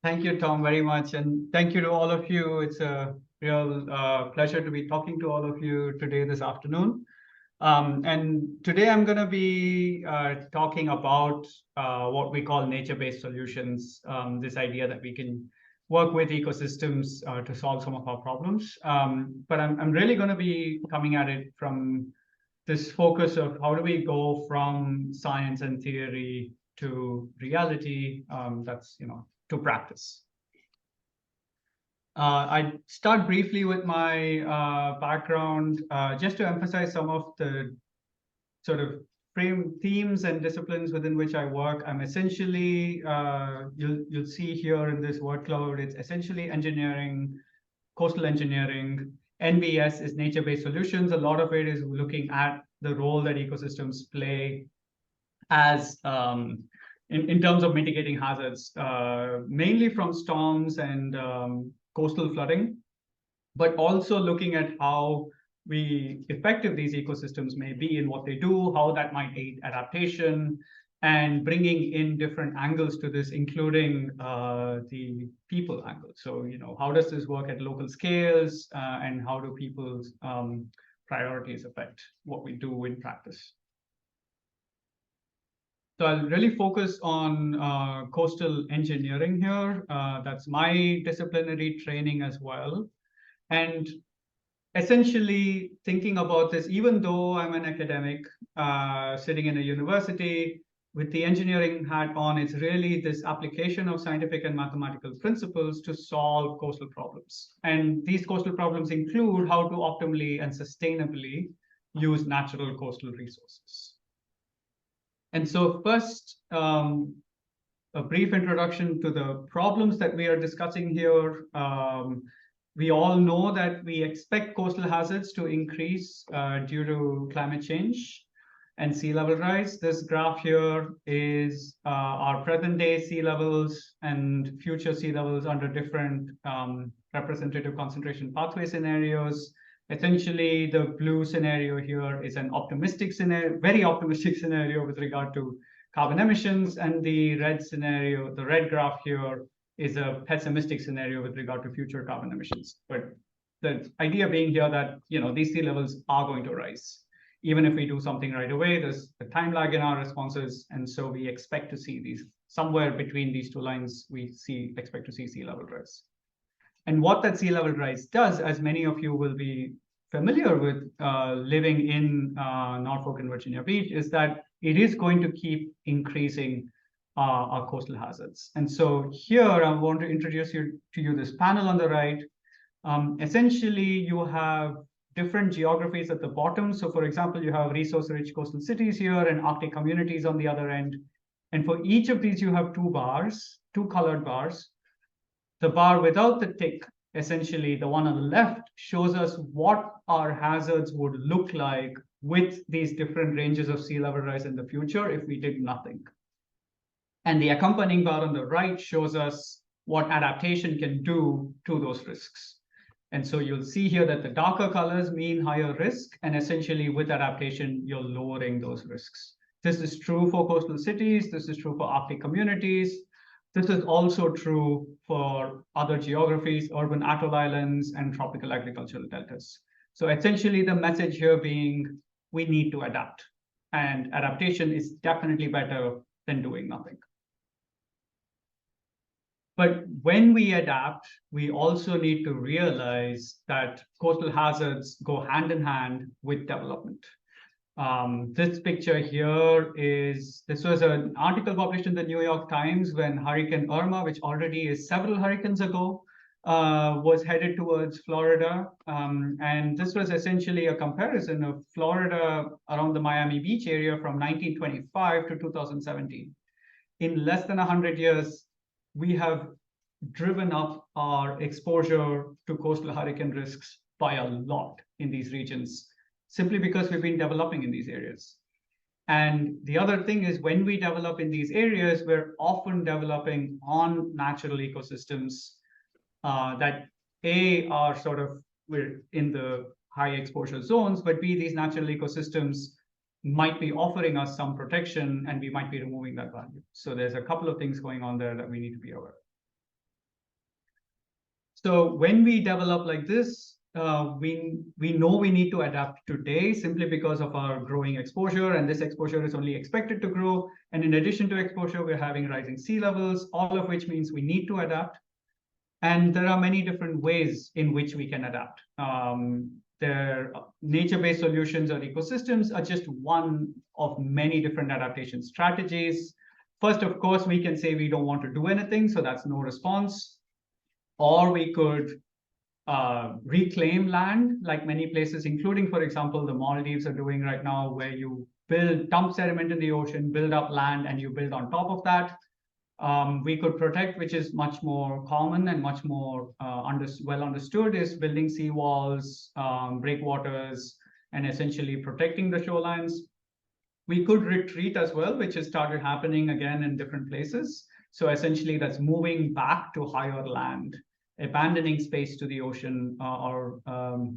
Thank you, Tom, very much. And thank you to all of you. It's a real pleasure to be talking to all of you today, this afternoon. And today I'm going to be talking about what we call nature-based solutions, this idea that we can work with ecosystems to solve some of our problems. But I'm really going to be coming at it from this focus of how do we go from science and theory to reality, to practice. I start briefly with my background, just to emphasize some of the sort of themes and disciplines within which I work. I'm essentially, you'll see here in this word cloud, it's essentially engineering, coastal engineering. NBS is nature-based solutions. A lot of it is looking at the role that ecosystems play as in terms of mitigating hazards, mainly from storms and coastal flooding, but also looking at how effective these ecosystems may be in what they do, how that might aid adaptation, and bringing in different angles to this, including the people angle. So, how does this work at local scales, and how do people's priorities affect what we do in practice? So I'll really focus on coastal engineering here. That's my disciplinary training as well. And essentially thinking about this, even though I'm an academic sitting in a university with the engineering hat on, it's really this application of scientific and mathematical principles to solve coastal problems. And these coastal problems include how to optimally and sustainably use natural coastal resources. And so first, a brief introduction to the problems that we are discussing here. We all know that we expect coastal hazards to increase due to climate change and sea level rise. This graph here is our present day sea levels and future sea levels under different representative concentration pathway scenarios. Essentially, the blue scenario here is an optimistic scenario, very optimistic scenario with regard to carbon emissions, and the red scenario, the red graph here, is a pessimistic scenario with regard to future carbon emissions. But the idea being here that these sea levels are going to rise. Even if we do something right away, there's a time lag in our responses, and so we expect to see these somewhere between these two lines. We expect to see sea level rise. And what that sea level rise does, as many of you will be familiar with living in Norfolk and Virginia Beach, is that it is going to keep increasing our coastal hazards. And so here I want to introduce to you this panel on the right. Essentially, you have different geographies at the bottom. So for example, you have resource-rich coastal cities here and Arctic communities on the other end. And for each of these, you have two colored bars. The bar without the tick, essentially the one on the left, shows us what our hazards would look like with these different ranges of sea level rise in the future if we did nothing. And the accompanying bar on the right shows us what adaptation can do to those risks. And so you'll see here that the darker colors mean higher risk, and essentially with adaptation, you're lowering those risks. This is true for coastal cities. This is true for Arctic communities. This is also true for other geographies, urban atoll islands, and tropical agricultural deltas. So essentially the message here being we need to adapt, and adaptation is definitely better than doing nothing. But when we adapt, we also need to realize that coastal hazards go hand in hand with development. This picture here this was an article published in the New York Times when Hurricane Irma, which already is several hurricanes ago, was headed towards Florida. And this was essentially a comparison of Florida around the Miami Beach area from 1925 to 2017. In less than 100 years, we have driven up our exposure to coastal hurricane risks by a lot in these regions, simply because we've been developing in these areas. And the other thing is, when we develop in these areas, we're often developing on natural ecosystems that are we're in the high exposure zones, but B, these natural ecosystems might be offering us some protection and we might be removing that value. So there's a couple of things going on there that we need to be aware of. So when we develop like this, we know we need to adapt today simply because of our growing exposure, and this exposure is only expected to grow. And in addition to exposure, we're having rising sea levels, all of which means we need to adapt. And there are many different ways in which we can adapt. Their nature-based solutions or ecosystems are just one of many different adaptation strategies. First, of course, we can say we don't want to do anything, so that's no response. Or we could reclaim land, like many places, including, for example, the Maldives are doing right now, where you dump sediment in the ocean, build up land, and you build on top of that. We could protect, which is much more common and much more well understood, is building seawalls, breakwaters, and essentially protecting the shorelines. We could retreat as well, which has started happening again in different places. So essentially that's moving back to higher land, abandoning space to the ocean, or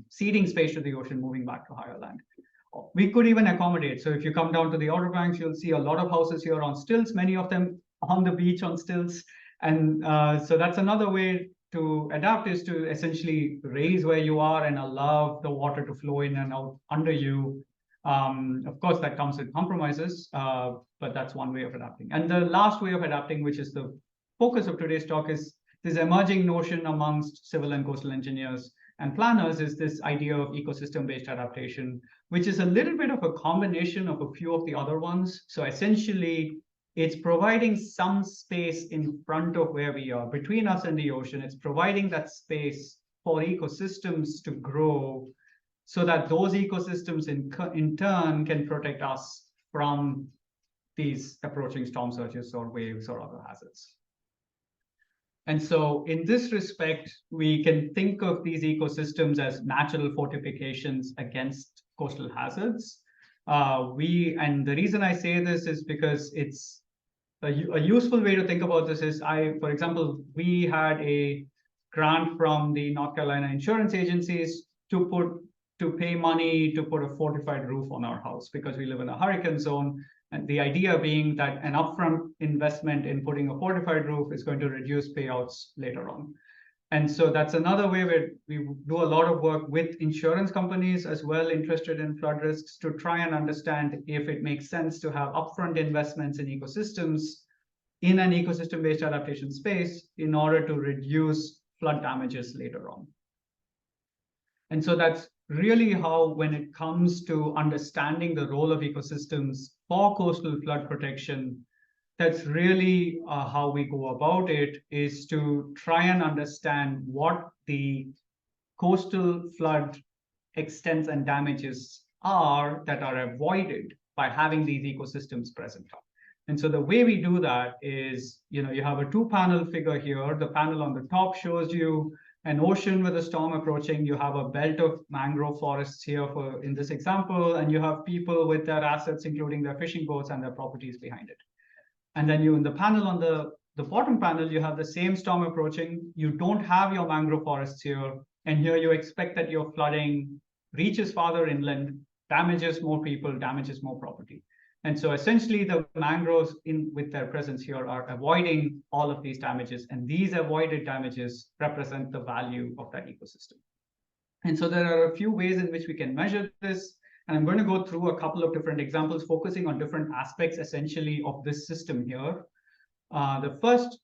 ceding space to the ocean, moving back to higher land. We could even accommodate. So if you come down to the Outer Banks, you'll see a lot of houses here on stilts, many of them on the beach on stilts. And so that's another way to adapt, is to essentially raise where you are and allow the water to flow in and out under you. Of course, that comes with compromises, but that's one way of adapting. And the last way of adapting, which is the focus of today's talk, is this emerging notion amongst civil and coastal engineers and planners, is this idea of ecosystem-based adaptation, which is a little bit of a combination of a few of the other ones. So essentially, it's providing some space in front of where we are, between us and the ocean. It's providing that space for ecosystems to grow, so that those ecosystems in turn can protect us from these approaching storm surges or waves or other hazards. And so in this respect, we can think of these ecosystems as natural fortifications against coastal hazards. And the reason I say this is because it's a useful way to think about this is, for example, we had a grant from the North Carolina insurance agencies to pay money to put a fortified roof on our house because we live in a hurricane zone. And the idea being that an upfront investment in putting a fortified roof is going to reduce payouts later on. And so that's another way where we do a lot of work with insurance companies as well, interested in flood risks, to try and understand if it makes sense to have upfront investments in ecosystems in an ecosystem-based adaptation space in order to reduce flood damages later on. And so that's really how, when it comes to understanding the role of ecosystems for coastal flood protection, that's really how we go about it, is to try and understand what the coastal flood extents and damages are that are avoided by having these ecosystems present. And so the way we do that is, you have a two-panel figure here. The panel on the top shows you an ocean with a storm approaching. You have a belt of mangrove forests here in this example, and you have people with their assets, including their fishing boats and their properties behind it. And then in the panel on the bottom panel, you have the same storm approaching. You don't have your mangrove forests here. And here you expect that your flooding reaches farther inland, damages more people, damages more property. And so essentially the mangroves with their presence here are avoiding all of these damages. And these avoided damages represent the value of that ecosystem. And so there are a few ways in which we can measure this. And I'm going to go through a couple of different examples, focusing on different aspects essentially of this system here. The first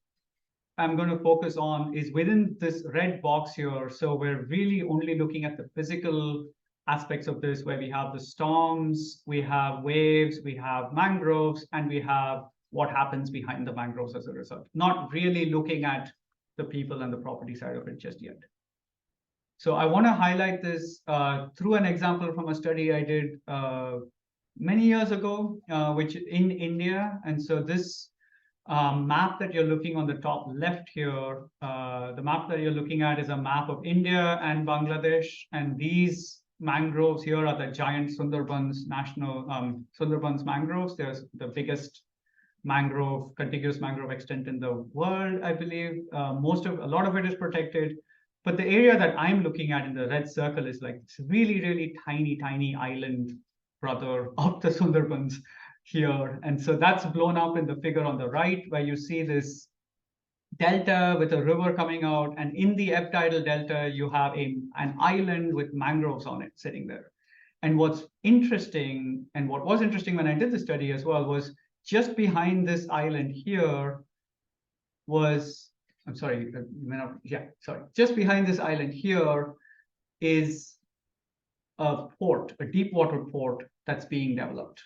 I'm going to focus on is within this red box here. So we're really only looking at the physical aspects of this, where we have the storms, we have waves, we have mangroves, and we have what happens behind the mangroves as a result. Not really looking at the people and the property side of it just yet. So I want to highlight this through an example from a study I did many years ago, which in India. And so this map that you're looking on the top left here, the map that you're looking at is a map of India and Bangladesh. And these mangroves here are the giant Sundarbans Sundarbans mangroves. They're the biggest contiguous mangrove extent in the world, I believe. A lot of it is protected. But the area that I'm looking at in the red circle is like this really, really tiny island brother of the Sundarbans here. And so that's blown up in the figure on the right, where you see this delta with a river coming out, and in the ebb tidal delta, you have an island with mangroves on it sitting there. And what's interesting, and what was interesting when I did the study as well, was just behind this island here was, I'm sorry, just behind this island here is a port, a deep water port that's being developed.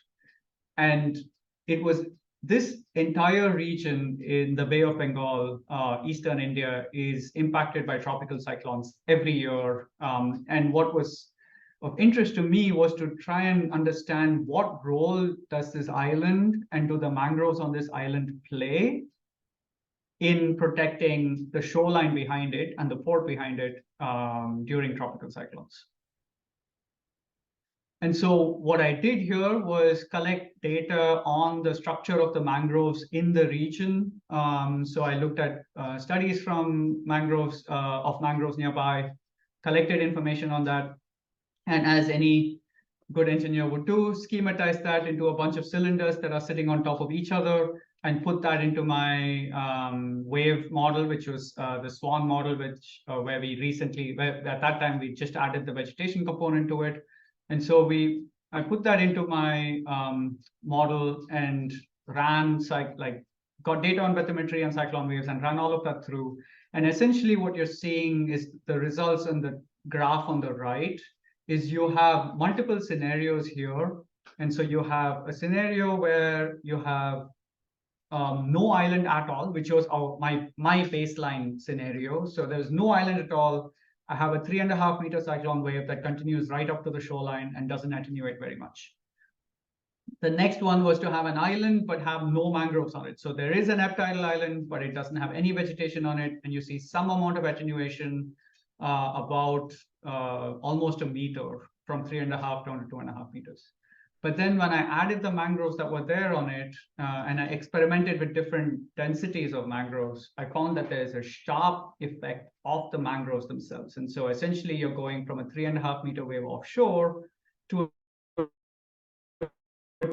And it was this entire region in the Bay of Bengal, eastern India, is impacted by tropical cyclones every year. And what was of interest to me was to try and understand what role does this island and do the mangroves on this island play in protecting the shoreline behind it and the port behind it during tropical cyclones. And so what I did here was collect data on the structure of the mangroves in the region. So I looked at studies from mangroves, of mangroves nearby, collected information on that. And as any good engineer would do, schematize that into a bunch of cylinders that are sitting on top of each other, and put that into my wave model, which was the SWAN model, which where at that time, we just added the vegetation component to it. And so I put that into my model and ran got data on bathymetry and cyclone waves and ran all of that through. And essentially what you're seeing is the results in the graph on the right is you have multiple scenarios here. And so you have a scenario where you have no island at all, which was my baseline scenario. So there's no island at all. I have a 3.5 meter cyclone wave that continues right up to the shoreline and doesn't attenuate very much. The next one was to have an island, but have no mangroves on it. So there is an ebb tidal island, but it doesn't have any vegetation on it. And you see some amount of attenuation, about almost a meter, from 3.5 down to 2.5 meters. But then when I added the mangroves that were there on it, and I experimented with different densities of mangroves, I found that there's a sharp effect of the mangroves themselves. And so essentially you're going from a 3.5 meter wave offshore to a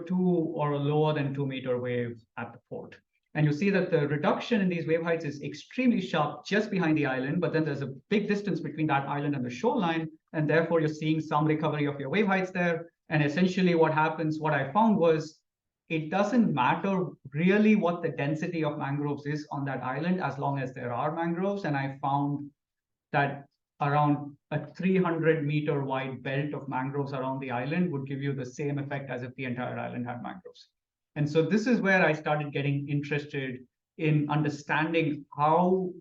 2 or a lower than 2 meter wave at the port. And you see that the reduction in these wave heights is extremely sharp just behind the island, but then there's a big distance between that island and the shoreline, and therefore you're seeing some recovery of your wave heights there. And essentially what I found was, it doesn't matter really what the density of mangroves is on that island, as long as there are mangroves. And I found that around a 300 meter wide belt of mangroves around the island would give you the same effect as if the entire island had mangroves. And so this is where I started getting interested in understanding how,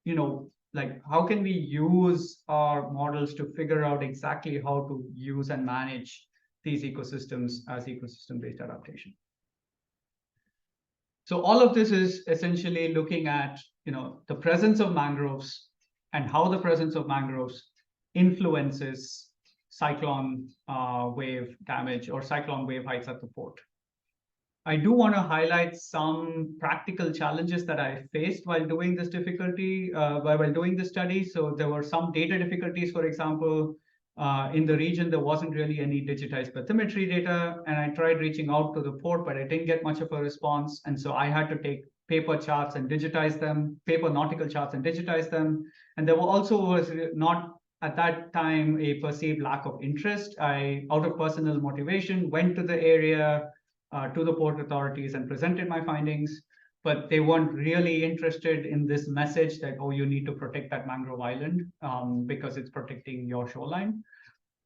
how can we use our models to figure out exactly how to use and manage these ecosystems as ecosystem-based adaptation. So all of this is essentially looking at, the presence of mangroves and how the presence of mangroves influences cyclone wave damage or cyclone wave heights at the port. I do want to highlight some practical challenges that I faced while doing this while doing this study. So there were some data difficulties. For example, in the region, there wasn't really any digitized bathymetry data, and I tried reaching out to the port, but I didn't get much of a response. And so I had to take paper charts and digitize them, paper nautical charts and digitize them. And there was not at that time a perceived lack of interest. I, out of personal motivation, went to the area, to the port authorities, and presented my findings, but they weren't really interested in this message that, oh, you need to protect that mangrove island because it's protecting your shoreline.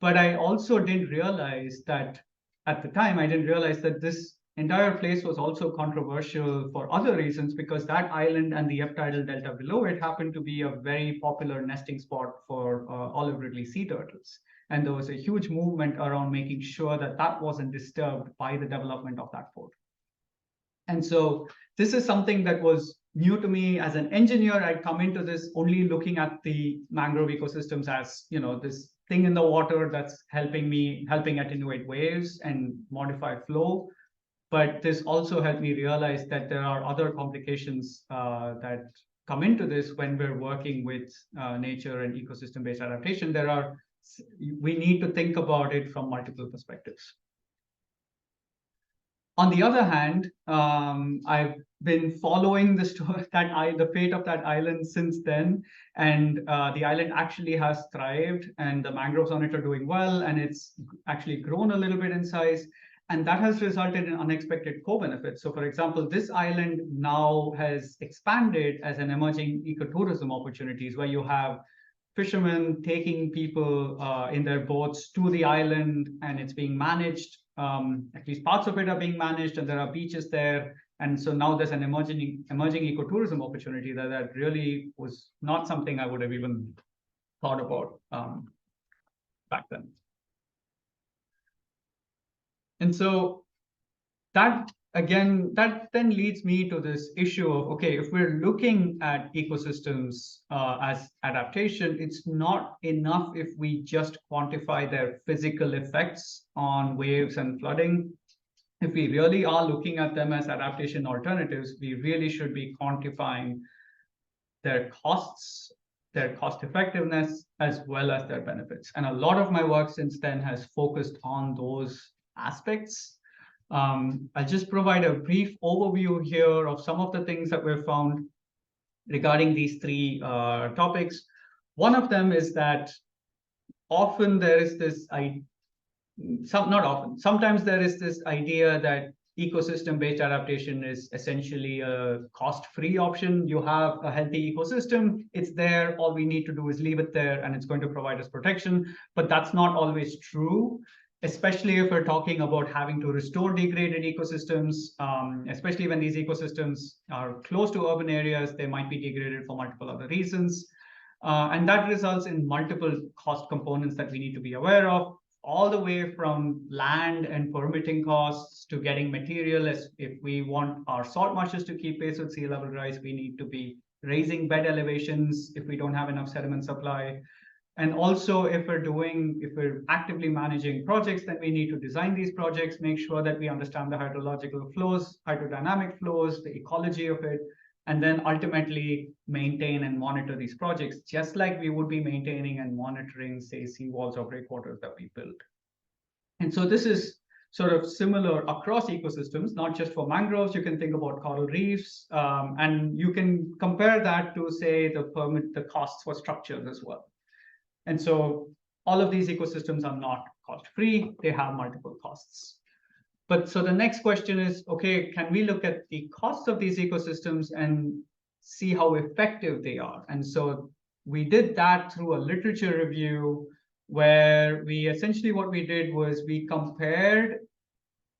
But I also didn't realize that, at the time, I didn't realize that this entire place was also controversial for other reasons, because that island and the ebb tidal delta below it happened to be a very popular nesting spot for olive ridley sea turtles. And there was a huge movement around making sure that that wasn't disturbed by the development of that port. And so this is something that was new to me as an engineer. I'd come into this only looking at the mangrove ecosystems as, this thing in the water that's helping attenuate waves and modify flow. But this also helped me realize that there are other complications that come into this when we're working with nature and ecosystem-based adaptation. We need to think about it from multiple perspectives. On the other hand, I've been following the story the fate of that island since then, and the island actually has thrived, and the mangroves on it are doing well, and it's actually grown a little bit in size, and that has resulted in unexpected co-benefits. So, for example, this island now has expanded as an emerging ecotourism opportunities, where you have fishermen taking people in their boats to the island, and it's being managed. At least parts of it are being managed, and there are beaches there. And so now there's an emerging ecotourism opportunity that really was not something I would have even thought about back then. And so that then leads me to this issue of, okay, if we're looking at ecosystems as adaptation, it's not enough if we just quantify their physical effects on waves and flooding. If we really are looking at them as adaptation alternatives, we really should be quantifying their costs, their cost effectiveness, as well as their benefits. And a lot of my work since then has focused on those aspects. I'll just provide a brief overview here of some of the things that we've found regarding these three topics. One of them is that often there is this sometimes there is this idea that ecosystem-based adaptation is essentially a cost-free option. You have a healthy ecosystem, it's there, all we need to do is leave it there, and it's going to provide us protection. But that's not always true, especially if we're talking about having to restore degraded ecosystems, especially when these ecosystems are close to urban areas, they might be degraded for multiple other reasons. And that results in multiple cost components that we need to be aware of, all the way from land and permitting costs to getting material. As if we want our salt marshes to keep pace with sea level rise, we need to be raising bed elevations if we don't have enough sediment supply. And also, if we're actively managing projects, then we need to design these projects, make sure that we understand the hydrological flows, hydrodynamic flows, the ecology of it, and then ultimately maintain and monitor these projects, just like we would be maintaining and monitoring, say, seawalls or breakwaters that we build. And so this is sort of similar across ecosystems, not just for mangroves. You can think about coral reefs, and you can compare that to, say, the costs for structures as well. And so all of these ecosystems are not cost-free, they have multiple costs. But so the next question is, okay, can we look at the costs of these ecosystems and see how effective they are? And so we did that through a literature review, where what we did was we compared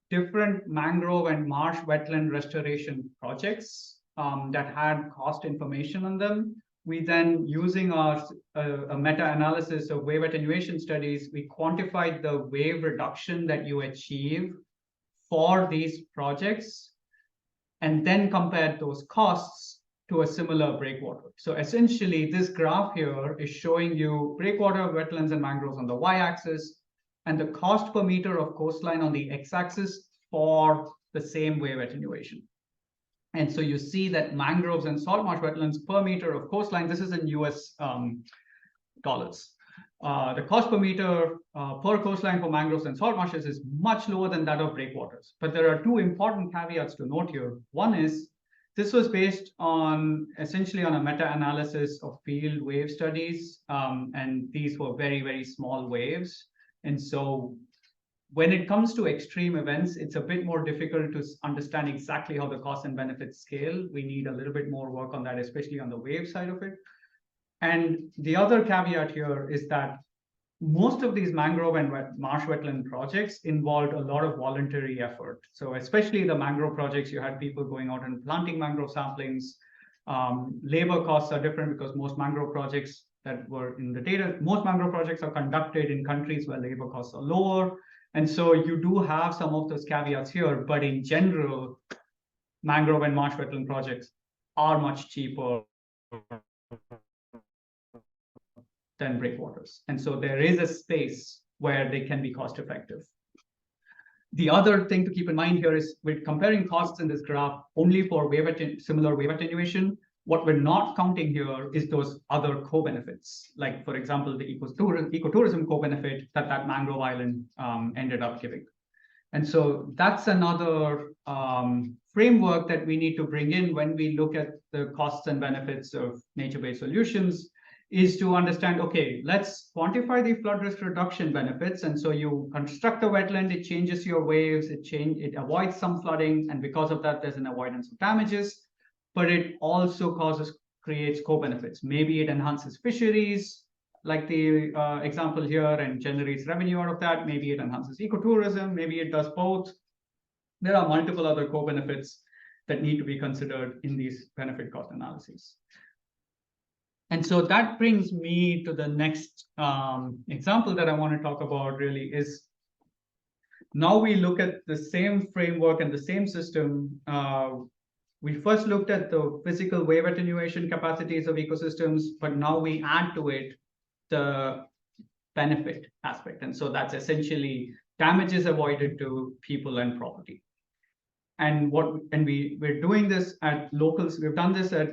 different mangrove and marsh wetland restoration projects that had cost information on them. We then, using a meta-analysis of wave attenuation studies, we quantified the wave reduction that you achieve for these projects, and then compared those costs to a similar breakwater. So essentially, this graph here is showing you breakwater, wetlands, and mangroves on the y-axis, and the cost per meter of coastline on the x-axis for the same wave attenuation. And so you see that mangroves and salt marsh wetlands per meter of coastline, this is in US dollars. The cost per meter per coastline for mangroves and salt marshes is much lower than that of breakwaters. But there are two important caveats to note here. One is, this was based on essentially on a meta-analysis of field wave studies, and these were very, very small waves. And so when it comes to extreme events, it's a bit more difficult to understand exactly how the costs and benefits scale. We need a little bit more work on that, especially on the wave side of it. And the other caveat here is that most of these mangrove and marsh wetland projects involved a lot of voluntary effort. So especially the mangrove projects, you had people going out and planting mangrove saplings. Labor costs are different because most mangrove projects that were in the data, most mangrove projects are conducted in countries where labor costs are lower. And so you do have some of those caveats here, but in general, mangrove and marsh wetland projects are much cheaper than breakwaters. And so there is a space where they can be cost effective. The other thing to keep in mind here is we're comparing costs in this graph only for similar wave attenuation. What we're not counting here is those other co-benefits, like, for example, the ecotourism co-benefit that mangrove island ended up giving. And so that's another framework that we need to bring in when we look at the costs and benefits of nature-based solutions, is to understand, okay, let's quantify the flood risk reduction benefits. And so you construct a wetland, it changes your waves, it avoids some flooding, and because of that, there's an avoidance of damages. But it also creates co-benefits. Maybe it enhances fisheries, like the example here, and generates revenue out of that. Maybe it enhances ecotourism, maybe it does both. There are multiple other co-benefits that need to be considered in these benefit cost analyses. And so that brings me to the next example that I want to talk about, really, is now we look at the same framework and the same system. We first looked at the physical wave attenuation capacities of ecosystems, but now we add to it the benefit aspect. And so that's essentially damages avoided to people and property. And we're doing this at locals. We've done this at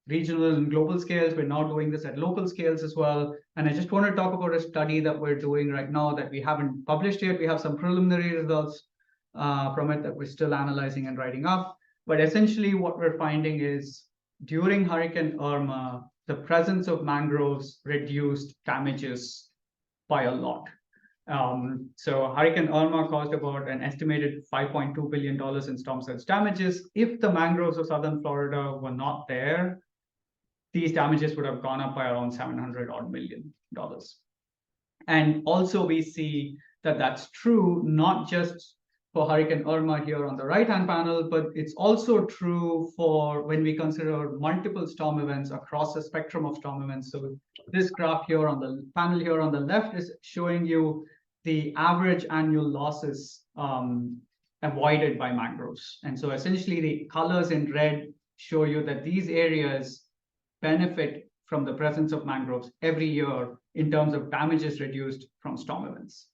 regional and global scales. We're now doing this at local scales as well. And I just want to talk about a study that we're doing right now that we haven't published yet. We have some preliminary results from it that we're still analyzing and writing up. But essentially what we're finding is during Hurricane Irma, the presence of mangroves reduced damages by a lot. So Hurricane Irma caused about an estimated $5.2 billion in storm surge damages. If the mangroves of southern Florida were not there, these damages would have gone up by around $700 million. And also we see that that's true, not just for Hurricane Irma here on the right-hand panel, but it's also true for when we consider multiple storm events across the spectrum of storm events. So this graph here on the panel here on the left is showing you the average annual losses avoided by mangroves. And so essentially the colors in red show you that these areas benefit from the presence of mangroves every year in terms of damages reduced from storm events.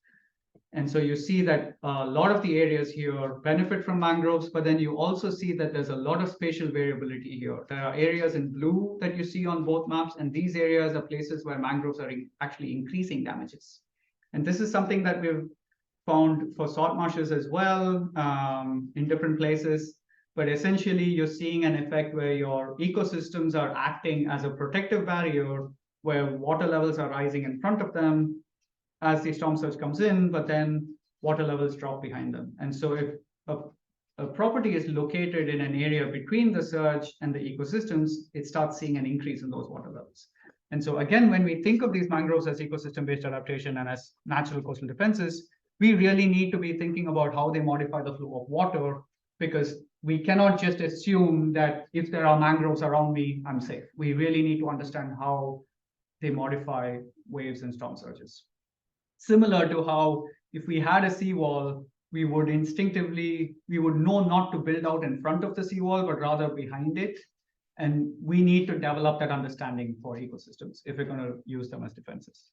And so you see that a lot of the areas here benefit from mangroves, but then you also see that there's a lot of spatial variability here. There are areas in blue that you see on both maps, and these areas are places where mangroves are actually increasing damages. And this is something that we've found for salt marshes as well in different places. But essentially, you're seeing an effect where your ecosystems are acting as a protective barrier, where water levels are rising in front of them as the storm surge comes in, but then water levels drop behind them. And so if a property is located in an area between the surge and the ecosystems, it starts seeing an increase in those water levels. And so again, when we think of these mangroves as ecosystem-based adaptation and as natural coastal defenses, we really need to be thinking about how they modify the flow of water, because we cannot just assume that if there are mangroves around me, I'm safe. We really need to understand how they modify waves and storm surges. Similar to how if we had a seawall, we would know not to build out in front of the seawall, but rather behind it. And we need to develop that understanding for ecosystems if we're going to use them as defenses.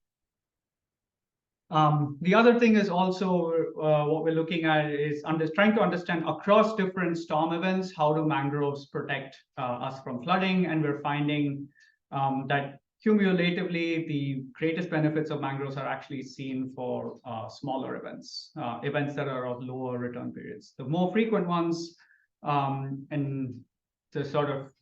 The other thing is also what we're looking at is trying to understand across different storm events, how do mangroves protect us from flooding? And we're finding that cumulatively, the greatest benefits of mangroves are actually seen for smaller events, events that are of lower return periods. The more frequent ones, and the sort of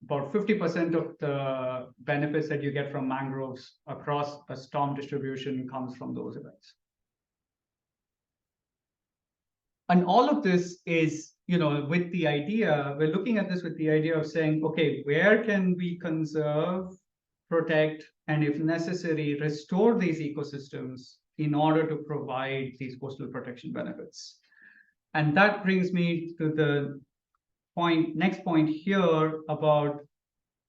about 50% of the benefits that you get from mangroves across a storm distribution comes from those events. And all of this is, with the idea, we're looking at this with the idea of saying, okay, where can we conserve, protect, and if necessary, restore these ecosystems in order to provide these coastal protection benefits? And that brings me to the next point here about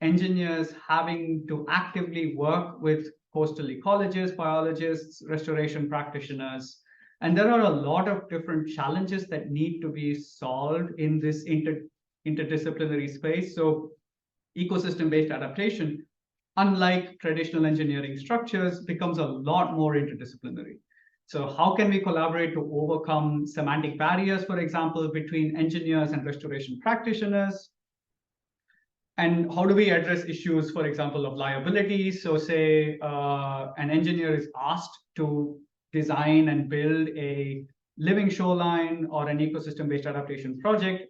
engineers having to actively work with coastal ecologists, biologists, restoration practitioners. And there are a lot of different challenges that need to be solved in this interdisciplinary space. So ecosystem-based adaptation, unlike traditional engineering structures, becomes a lot more interdisciplinary. So how can we collaborate to overcome semantic barriers, for example, between engineers and restoration practitioners? And how do we address issues, for example, of liability? So say an engineer is asked to design and build a living shoreline or an ecosystem-based adaptation project,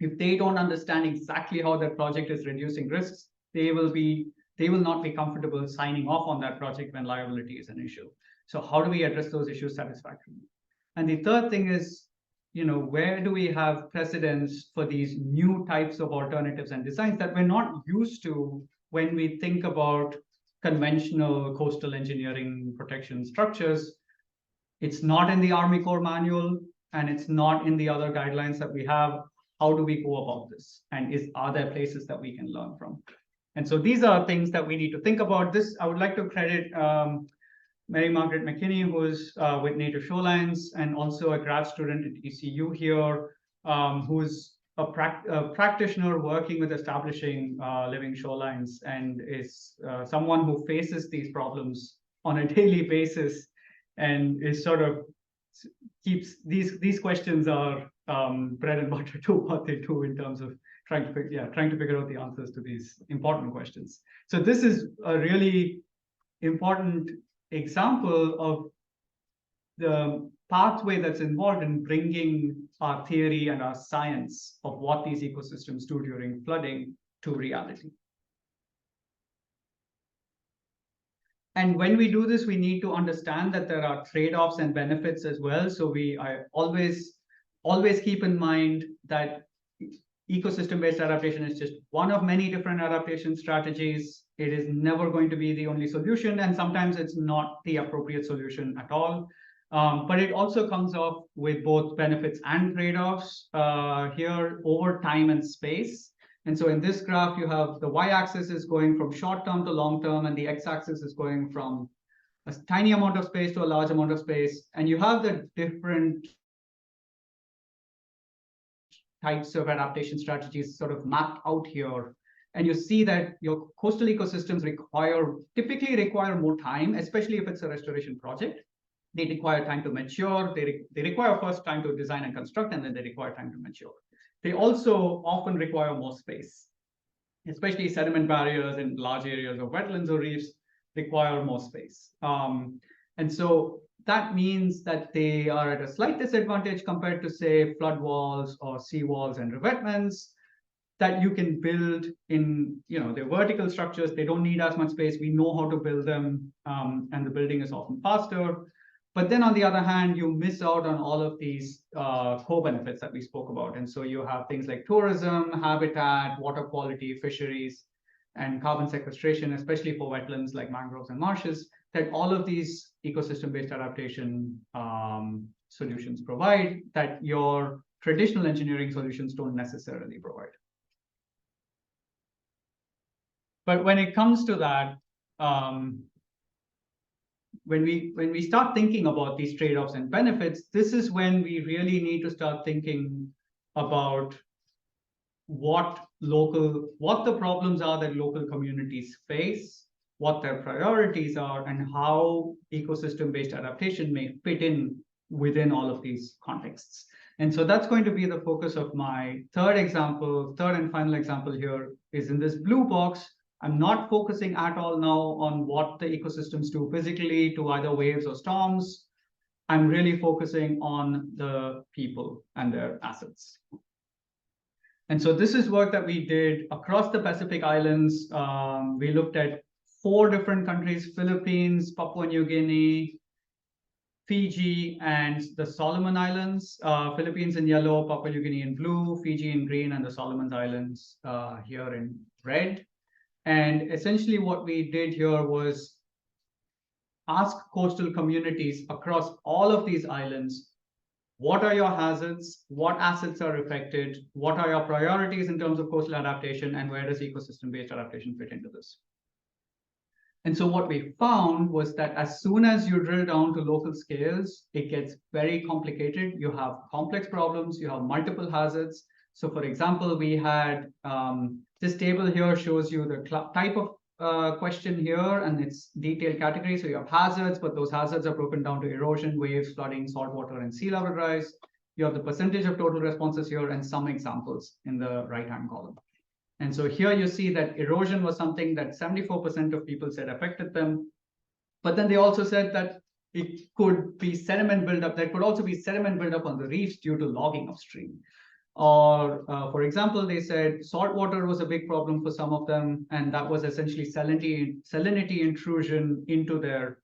if they don't understand exactly how that project is reducing risks, they will not be comfortable signing off on that project when liability is an issue. So how do we address those issues satisfactorily? And the third thing is, where do we have precedents for these new types of alternatives and designs that we're not used to when we think about conventional coastal engineering protection structures? It's not in the Army Corps manual, and it's not in the other guidelines that we have. How do we go about this? And are there places that we can learn from? And so these are things that we need to think about. This, I would like to credit Mary Margaret McKinney, who is with Native Shorelines, and also a grad student at ECU here, who's a practitioner working with establishing living shorelines, and is someone who faces these problems on a daily basis, and is sort of keeps these questions are bread and butter to what they do in terms of trying to figure out the answers to these important questions. So this is a really important example of the pathway that's involved in bringing our theory and our science of what these ecosystems do during flooding to reality. And when we do this, we need to understand that there are trade-offs and benefits as well. So I always keep in mind that ecosystem-based adaptation is just one of many different adaptation strategies. It is never going to be the only solution, and sometimes it's not the appropriate solution at all. But it also comes off with both benefits and trade-offs here over time and space. And so in this graph, you have the y-axis is going from short-term to long-term, and the x-axis is going from a tiny amount of space to a large amount of space. And you have the different types of adaptation strategies sort of mapped out here. And you see that your coastal ecosystems typically require more time, especially if it's a restoration project. They require time to mature. They require first time to design and construct, and then they require time to mature. They also often require more space, especially sediment barriers in large areas of wetlands or reefs require more space. And so that means that they are at a slight disadvantage compared to, say, flood walls or sea walls and revetments that you can build in, they're vertical structures. They don't need as much space. We know how to build them, and the building is often faster. But then on the other hand, you miss out on all of these co-benefits that we spoke about. And so you have things like tourism, habitat, water quality, fisheries, and carbon sequestration, especially for wetlands like mangroves and marshes, that all of these ecosystem-based adaptation solutions provide that your traditional engineering solutions don't necessarily provide. But when it comes to that, when we start thinking about these trade-offs and benefits, this is when we really need to start thinking about what the problems are that local communities face, what their priorities are, and how ecosystem-based adaptation may fit in within all of these contexts. And so that's going to be the focus of my third and final example here is in this blue box. I'm not focusing at all now on what the ecosystems do physically to either waves or storms. I'm really focusing on the people and their assets. And so this is work that we did across the Pacific Islands. We looked at 4 different countries: Philippines, Papua New Guinea, Fiji, and the Solomon Islands. Philippines in yellow, Papua New Guinea in blue, Fiji in green, and the Solomon Islands here in red. And essentially what we did here was ask coastal communities across all of these islands, what are your hazards? What assets are affected? What are your priorities in terms of coastal adaptation? And where does ecosystem-based adaptation fit into this? And so what we found was that as soon as you drill down to local scales, it gets very complicated. You have complex problems, you have multiple hazards. So for example, we had this table here shows you the type of question here and its detailed category. So you have hazards, but those hazards are broken down to erosion, waves, flooding, saltwater, and sea level rise. You have the percentage of total responses here and some examples in the right-hand column. And so here you see that erosion was something that 74% of people said affected them. But then they also said that it could be sediment buildup. There could also be sediment buildup on the reefs due to logging upstream. Or, for example, they said salt water was a big problem for some of them, and that was essentially salinity intrusion into their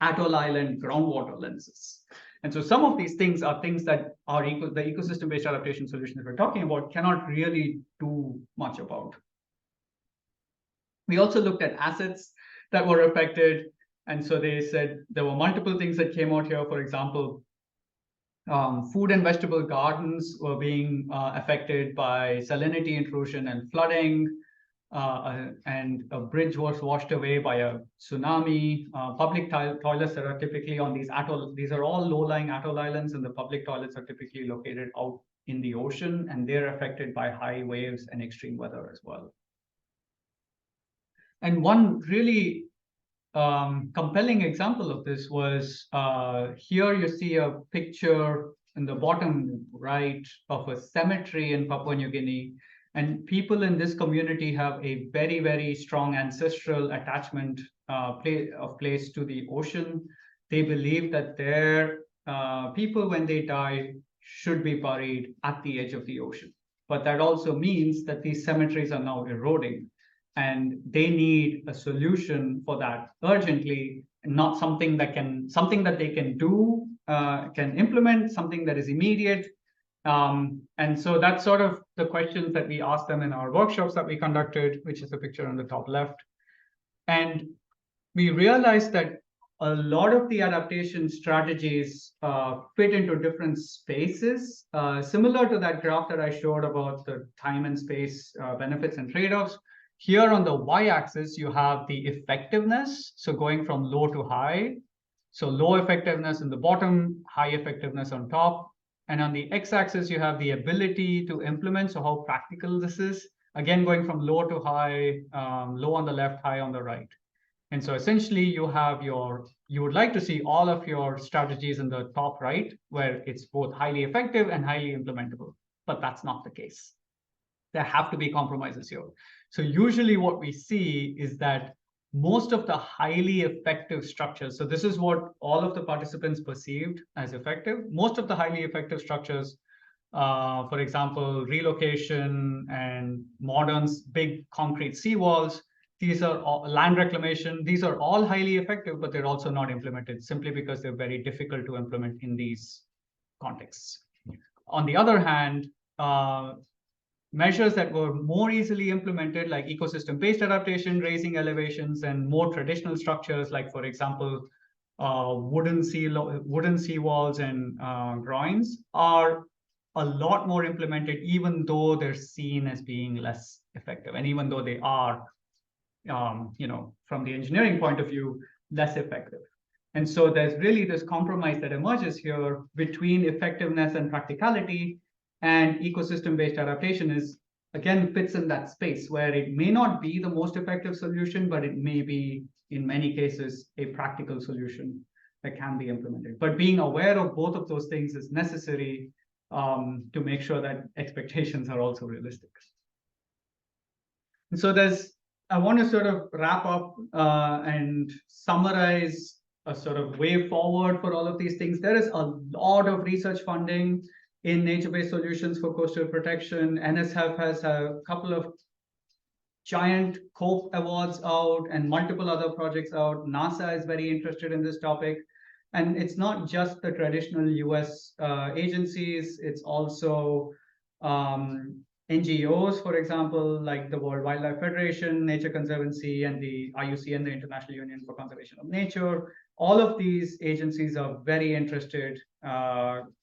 atoll island groundwater lenses. And so some of these things are things that the ecosystem-based adaptation solutions we're talking about cannot really do much about. We also looked at assets that were affected. And so they said there were multiple things that came out here. For example, food and vegetable gardens were being affected by salinity intrusion and flooding, and a bridge was washed away by a tsunami. Public toilets that are typically on these atolls, these are all low-lying atoll islands, and the public toilets are typically located out in the ocean, and they're affected by high waves and extreme weather as well. And one really compelling example of this was here you see a picture in the bottom right of a cemetery in Papua New Guinea. And people in this community have a very, very strong ancestral attachment place to the ocean. They believe that their people, when they die, should be buried at the edge of the ocean. But that also means that these cemeteries are now eroding. And they need a solution for that urgently, not something that they can do, can implement, something that is immediate. And so that's sort of the questions that we asked them in our workshops that we conducted, which is the picture on the top left. And we realized that a lot of the adaptation strategies fit into different spaces, similar to that graph that I showed about the time and space benefits and trade-offs. Here on the y-axis, you have the effectiveness, so going from low to high. So low effectiveness in the bottom, high effectiveness on top. And on the x-axis, you have the ability to implement, so how practical this is. Again, going from low to high, low on the left, high on the right. And so essentially, you would like to see all of your strategies in the top right, where it's both highly effective and highly implementable. But that's not the case. There have to be compromises here. So usually what we see is that most of the highly effective structures, so this is what all of the participants perceived as effective, most of the highly effective structures, for example, relocation and modern big concrete seawalls, these are all, land reclamation, these are all highly effective, but they're also not implemented simply because they're very difficult to implement in these contexts. On the other hand, measures that were more easily implemented, like ecosystem-based adaptation, raising elevations, and more traditional structures, like, for example, wooden seawalls and groins, are a lot more implemented, even though they're seen as being less effective, and even though they are, from the engineering point of view, less effective. And so there's really this compromise that emerges here between effectiveness and practicality. And ecosystem-based adaptation again fits in that space where it may not be the most effective solution, but it may be, in many cases, a practical solution that can be implemented. But being aware of both of those things is necessary to make sure that expectations are also realistic. And so I want to sort of wrap up and summarize a sort of way forward for all of these things. There is a lot of research funding in nature-based solutions for coastal protection. NSF has a couple of giant COPE awards out and multiple other projects out. NASA is very interested in this topic. And it's not just the traditional US agencies, it's also NGOs, for example, like the World Wildlife Federation, Nature Conservancy, and the IUCN, the International Union for Conservation of Nature. All of these agencies are very interested,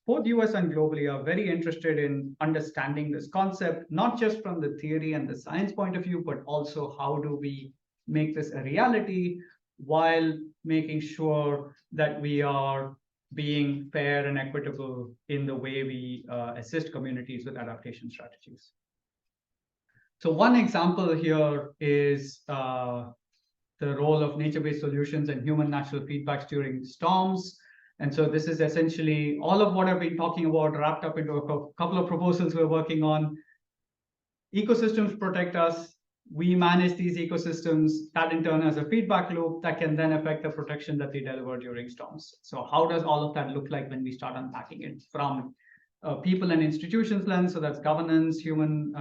both US and globally, are very interested in understanding this concept, not just from the theory and the science point of view, but also how do we make this a reality while making sure that we are being fair and equitable in the way we assist communities with adaptation strategies. So one example here is the role of nature-based solutions and human natural feedbacks during storms. And so this is essentially all of what I've been talking about wrapped up into a couple of proposals we're working on. Ecosystems protect us. we manage these ecosystems. That in turn has a feedback loop that can then affect the protection that they deliver during storms. So how does all of that look like when we start unpacking it from people and institutions lens? So that's governance, human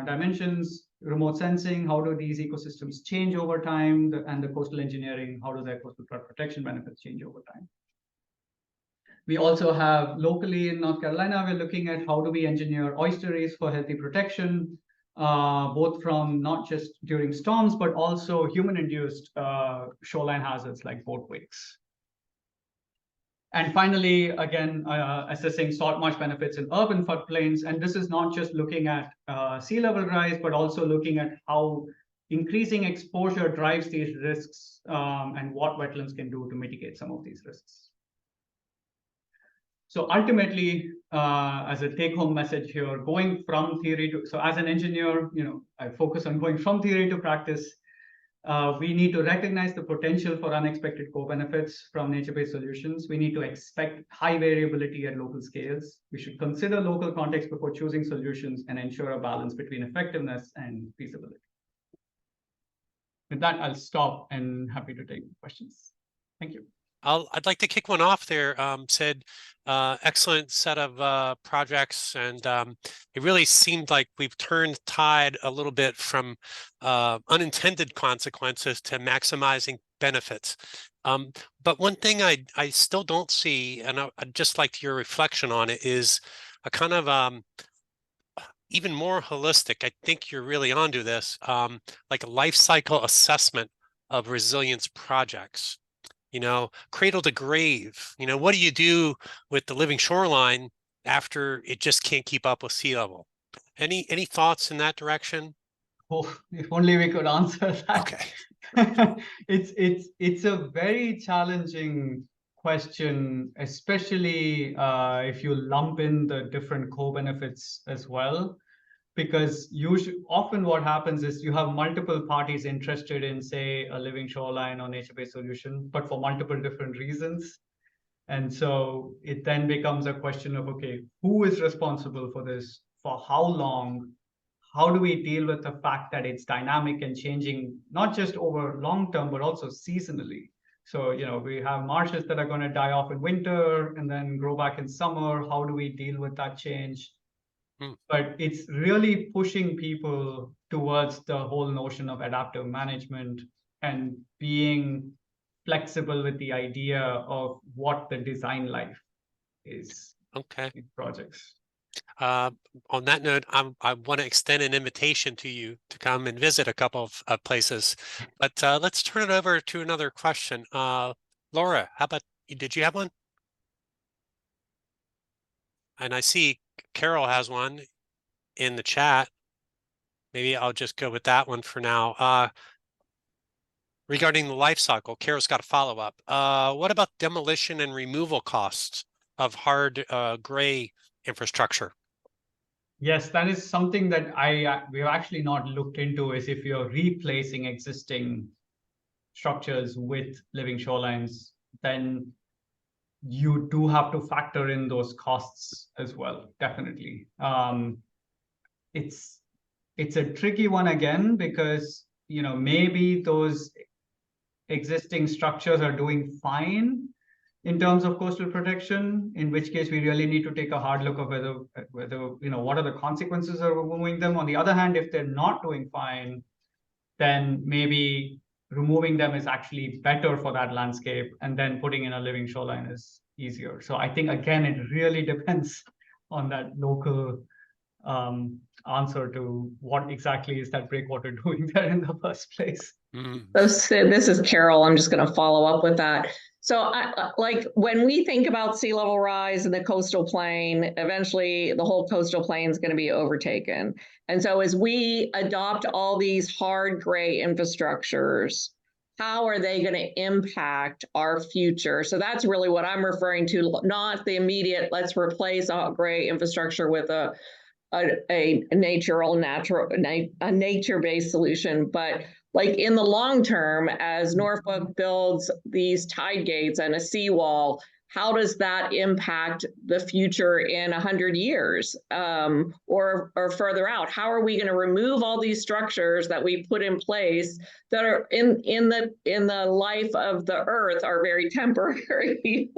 dimensions, remote sensing. How do these ecosystems change over time? And the coastal engineering, how do their coastal flood protection benefits change over time? We also have locally in North Carolina, we're looking at how do we engineer oyster reefs for healthy protection, both from not just during storms, but also human-induced shoreline hazards like boat wakes. And finally, again, assessing salt marsh benefits in urban floodplains. And this is not just looking at sea level rise, but also looking at how increasing exposure drives these risks and what wetlands can do to mitigate some of these risks. So ultimately, as a take-home message here, going from theory to, so as an engineer, I focus on going from theory to practice. We need to recognize the potential for unexpected co-benefits from nature-based solutions. We need to expect high variability at local scales. We should consider local context before choosing solutions and ensure a balance between effectiveness and feasibility. With that, I'll stop and happy to take questions. Thank you. I'd like to kick one off there. Sid, excellent set of projects, and it really seemed like we've turned tide a little bit from unintended consequences to maximizing benefits. But one thing I still don't see, and I'd just like your reflection on it, is a kind of even more holistic, I think you're really onto this, like a life cycle assessment of resilience projects. Cradle to grave, what do you do with the living shoreline after it just can't keep up with sea level? Any thoughts in that direction? Oh, if only we could answer that. Okay. It's a very challenging question, especially if you lump in the different co-benefits as well. Because often what happens is you have multiple parties interested in, say, a living shoreline or nature-based solution, but for multiple different reasons. And so it then becomes a question of, okay, who is responsible for this? For how long? How do we deal with the fact that it's dynamic and changing, not just over long term, but also seasonally? So, we have marshes that are going to die off in winter and then grow back in summer. How do we deal with that change? But it's really pushing people towards the whole notion of adaptive management and being flexible with the idea of what the design life is. Okay. In projects. On that note, I want to extend an invitation to you to come and visit a couple of places. But let's turn it over to another question. Laura, how about you? Did you have one? And I see Carol has one in the chat. Maybe I'll just go with that one for now. Regarding the life cycle, Carol's got a follow-up. What about demolition and removal costs of hard gray infrastructure? Yes, that is something that we've actually not looked into, is if you're replacing existing structures with living shorelines, then you do have to factor in those costs as well, definitely. It's a tricky one again, because maybe those existing structures are doing fine in terms of coastal protection, in which case we really need to take a hard look of whether what are the consequences of removing them. On the other hand, if they're not doing fine, then maybe removing them is actually better for that landscape, and then putting in a living shoreline is easier. So I think, again, it really depends on that local answer to what exactly is that breakwater doing there in the first place. So this is Carol. I'm just going to follow up with that. So like when we think about sea level rise in the coastal plain, eventually the whole coastal plain is going to be overtaken. And so as we adopt all these hard gray infrastructures, how are they going to impact our future? So that's really what I'm referring to, not the immediate, let's replace all gray infrastructure with a nature-based solution, but like in the long term, as Norfolk builds these tide gates and a seawall, how does that impact the future in 100 years or further out? How are we going to remove all these structures that we put in place that are in the life of the Earth are very temporary?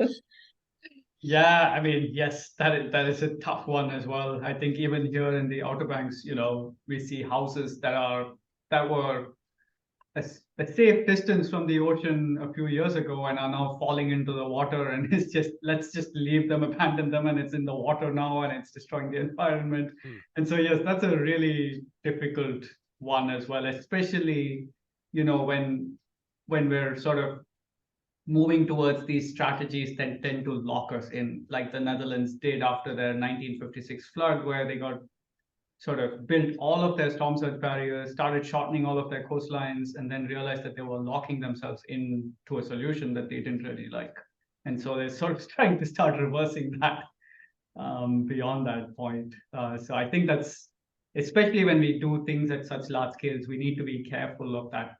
Yeah, I mean, yes, that is a tough one as well. I think even here in the Outer Banks, we see houses that were a safe distance from the ocean a few years ago and are now falling into the water, and it's just, let's just leave them, abandon them, and it's in the water now and it's destroying the environment. And so yes, that's a really difficult one as well, especially when we're sort of moving towards these strategies that tend to lock us in, like the Netherlands did after their 1956 flood, where they got sort of built all of their storm surge barriers, started shortening all of their coastlines, and then realized that they were locking themselves into a solution that they didn't really like. And so they're sort of trying to start reversing that beyond that point. So I think that's, especially when we do things at such large scales, we need to be careful of that,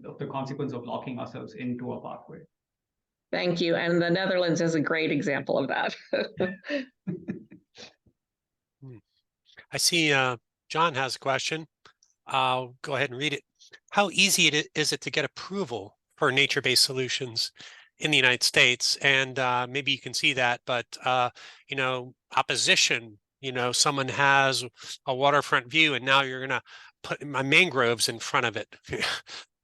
of the consequence of locking ourselves into a pathway. Thank you. And the Netherlands is a great example of that. I see John has a question. I'll go ahead and read it. How easy is it to get approval for nature-based solutions in the United States? And maybe you can see that, but opposition, someone has a waterfront view and now you're gonna put my mangroves in front of it.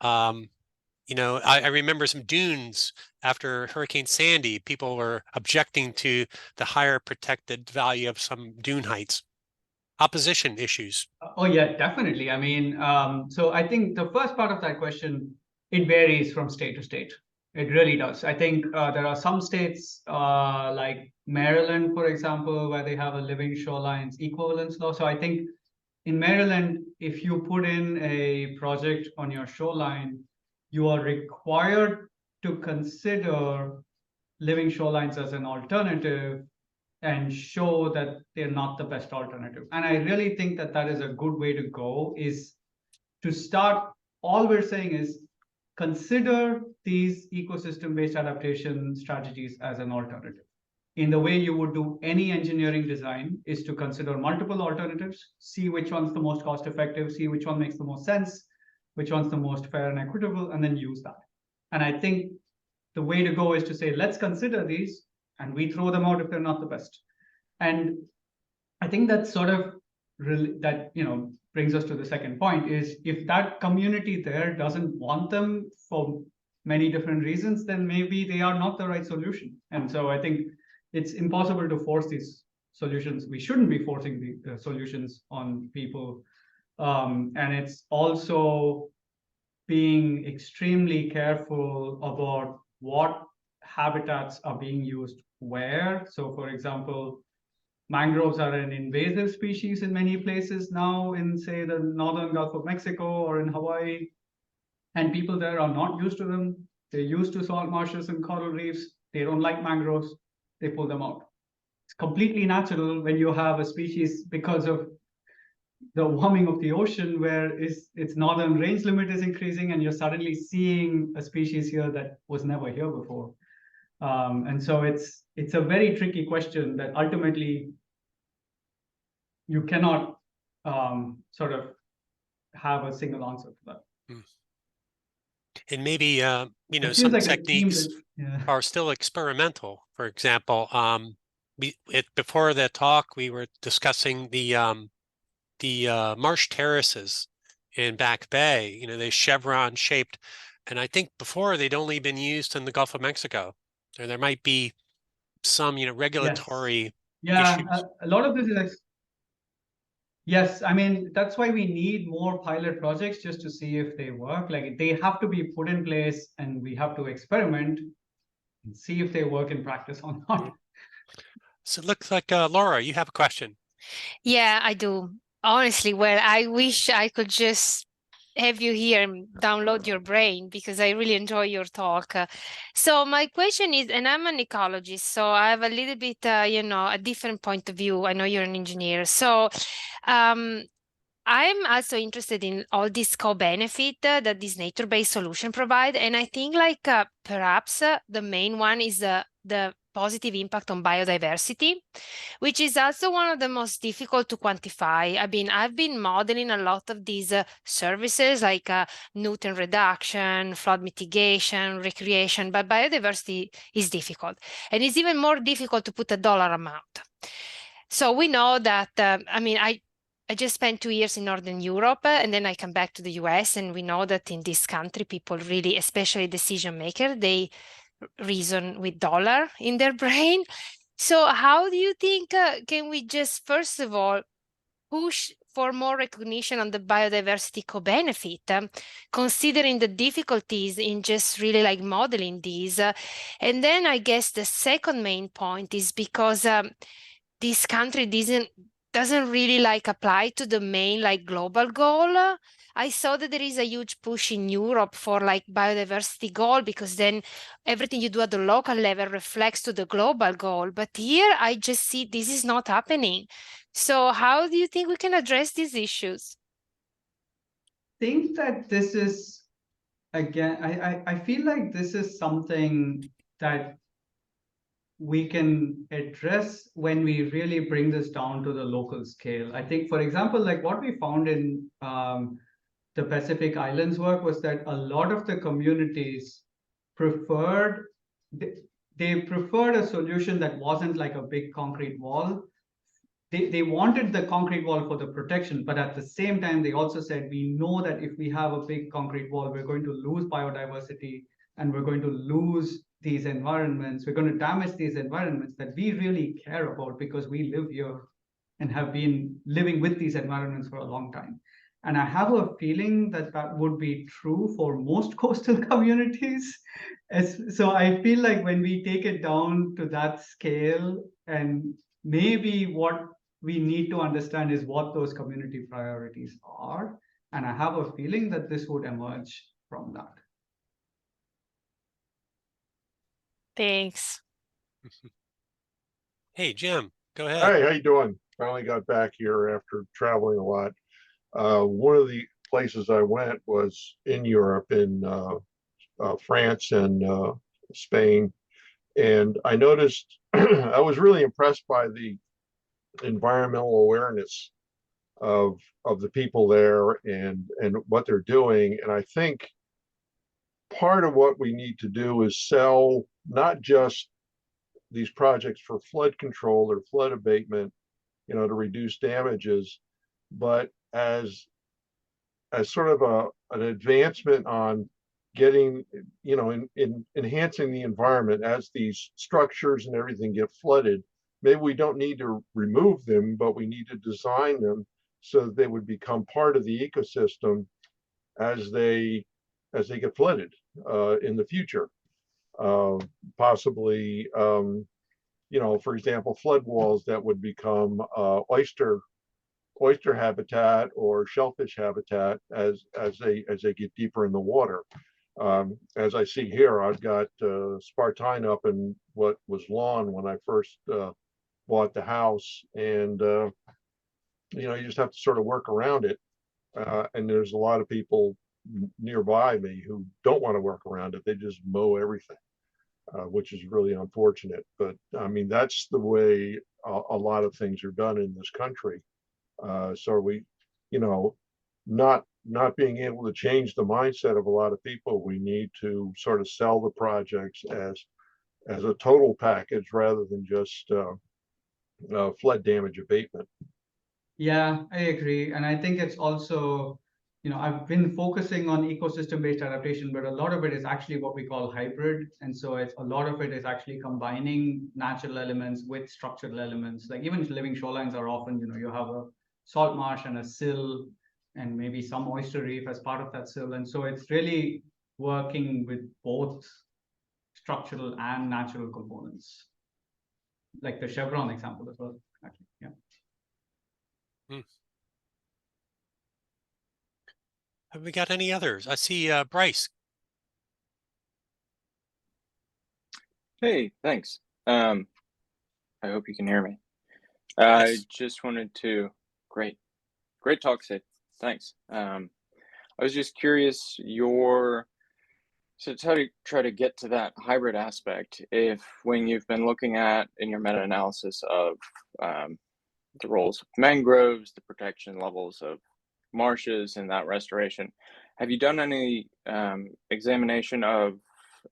I remember some dunes after Hurricane Sandy. People were objecting to the higher protected value of some dune heights. Opposition issues. Oh yeah, definitely. I mean, so I think the first part of that question, it varies from state to state. It really does. I think there are some states like Maryland, for example, where they have a living shorelines equivalence law. So I think in Maryland, if you put in a project on your shoreline, you are required to consider living shorelines as an alternative and show that they're not the best alternative. And I really think that that is a good way to go, is to start, all we're saying is consider these ecosystem-based adaptation strategies as an alternative. In the way you would do any engineering design is to consider multiple alternatives, see which one's the most cost-effective, see which one makes the most sense, which one's the most fair and equitable, and then use that. And I think the way to go is to say, let's consider these, and we throw them out if they're not the best. And I think that sort of brings us to the second point, is if that community there doesn't want them for many different reasons, then maybe they are not the right solution. And so I think it's impossible to force these solutions. We shouldn't be forcing the solutions on people. And it's also being extremely careful about what habitats are being used where. So for example, mangroves are an invasive species in many places now in, say, the northern Gulf of Mexico or in Hawaii, and people there are not used to them. They're used to salt marshes and coral reefs. They don't like mangroves. They pull them out. It's completely natural when you have a species, because of the warming of the ocean, where its northern range limit is increasing, and you're suddenly seeing a species here that was never here before. And so it's a very tricky question that ultimately you cannot sort of have a single answer to that. And maybe some like techniques are still experimental. For example, before the talk we were discussing the marsh terraces in Back Bay. They chevron shaped, and I think before they'd only been used in the Gulf of Mexico. So there might be some regulatory issues. A lot of this is yes, I mean, that's why we need more pilot projects, just to see if they work. Like, they have to be put in place and we have to experiment and see if they work in practice or not. So it looks like Laura, you have a question. Yeah, I do. Honestly, well, I wish I could just have you here and download your brain, because I really enjoy your talk. So my question is, and I'm an ecologist, so I have a little bit, a different point of view. I know you're an engineer. So I'm also interested in all this co-benefit that this nature-based solution provide, and I think like perhaps the main one is the positive impact on biodiversity, which is also one of the most difficult to quantify. I mean, I've been modeling a lot of these services like nutrient reduction, flood mitigation, recreation, but biodiversity is difficult, and it's even more difficult to put a dollar amount. So we know that, I mean, I just spent 2 years in Northern Europe and then I come back to the US, and we know that in this country, people really, especially decision makers, they reason with dollar in their brain. So how do you think can we just, first of all, push for more recognition on the biodiversity co-benefit, considering the difficulties in just really like modeling these? And then I guess the second main point is because this country doesn't really like apply to the main like global goal. I saw that there is a huge push in Europe for like biodiversity goal, because then everything you do at the local level reflects to the global goal. But here I just see this is not happening. So how do you think we can address these issues? Think that this is, again, I feel like this is something that we can address when we really bring this down to the local scale. I think, for example, like what we found in the Pacific Islands work was that a lot of the communities preferred, they preferred a solution that wasn't like a big concrete wall. They wanted the concrete wall for the protection, but at the same time, they also said, we know that if we have a big concrete wall, we're going to lose biodiversity and we're going to lose these environments. We're going to damage these environments that we really care about because we live here and have been living with these environments for a long time. And I have a feeling that that would be true for most coastal communities. So I feel like when we take it down to that scale, and maybe what we need to understand is what those community priorities are. And I have a feeling that this would emerge from that. Thanks. Hey, Jim, go ahead. Hey, how you doing? Finally got back here after traveling a lot. One of the places I went was in Europe, in France and Spain, and I noticed I was really impressed by the environmental awareness of the people there and what they're doing. And I think part of what we need to do is sell not just these projects for flood control or flood abatement, you know, to reduce damages, but as sort of an advancement on getting, you know, in enhancing the environment as these structures and everything get flooded. Maybe we don't need to remove them, but we need to design them so that they would become part of the ecosystem as they get flooded in the future. Possibly, you know, for example, flood walls that would become oyster habitat or shellfish habitat as they get deeper in the water. As I see here, I've got spartine up in what was lawn when I first bought the house, and you know, you just have to sort of work around it. And there's a lot of people nearby me who don't want to work around it. They just mow everything, which is really unfortunate. But I mean, that's the way a lot of things are done in this country. So we, you know, not being able to change the mindset of a lot of people, we need to sort of sell the projects as a total package rather than just flood damage abatement. Yeah, I agree. And I think it's also, you know, I've been focusing on ecosystem-based adaptation, but a lot of it is actually what we call hybrid. And so it's a lot of it is actually combining natural elements with structural elements. Like even living shorelines are often, you know, you have a salt marsh and a sill and maybe some oyster reef as part of that sill. And so it's really working with both structural and natural components, like the Chevron example as well, actually. Yeah. Have we got any others? I see Bryce. Hey, thanks. I hope you can hear me. I Yes. just wanted to, great talk, Sid. thanks. I was just curious, so to try to get to that hybrid aspect, if when you've been looking at in your meta-analysis of the roles of mangroves, the protection levels of marshes and that restoration, have you done any examination of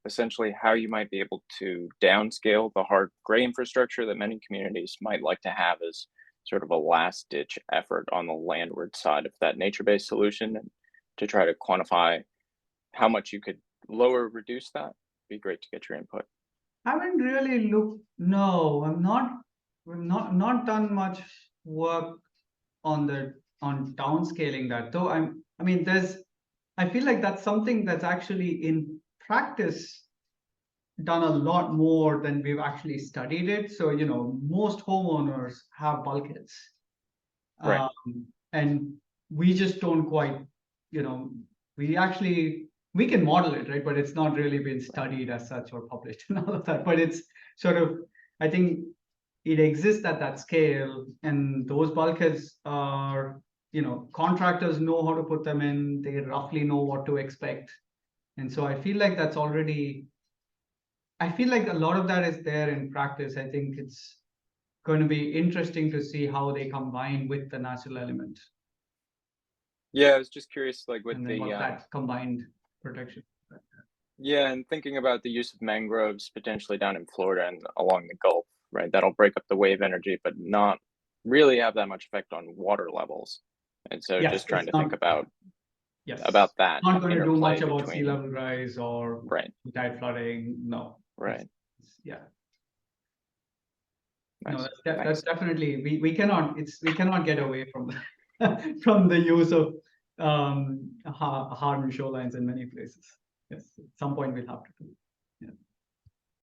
essentially how you might be able to downscale the hard gray infrastructure that many communities might like to have as sort of a last ditch effort on the landward side of that nature-based solution, and to try to quantify how much you could reduce that? Be great to get your input. I haven't really looked. No, we've not done much work on downscaling that. Though I feel like that's something that's actually in practice done a lot more than we've actually studied it. So, most homeowners have bulkheads. Right. And we just don't quite, we can model it, right? But it's not really been studied as such or published and all of that. But it's sort of, I think it exists at that scale, and those bulkheads are, contractors know how to put them in, they roughly know what to expect. And so I feel like a lot of that is there in practice. I think it's going to be interesting to see how they combine with the natural element. Yeah, I was just curious, like with that combined protection. Yeah, and thinking about the use of mangroves potentially down in Florida and along the Gulf, right? That'll break up the wave energy, but not really have that much effect on water levels. And so just trying to think about that. Not going to do much about between sea level rise or tide flooding. No. Right. Yeah. Nice. No, that's definitely we cannot get away from from the use of hardened shorelines in many places. Yes, at some point we'll have to do.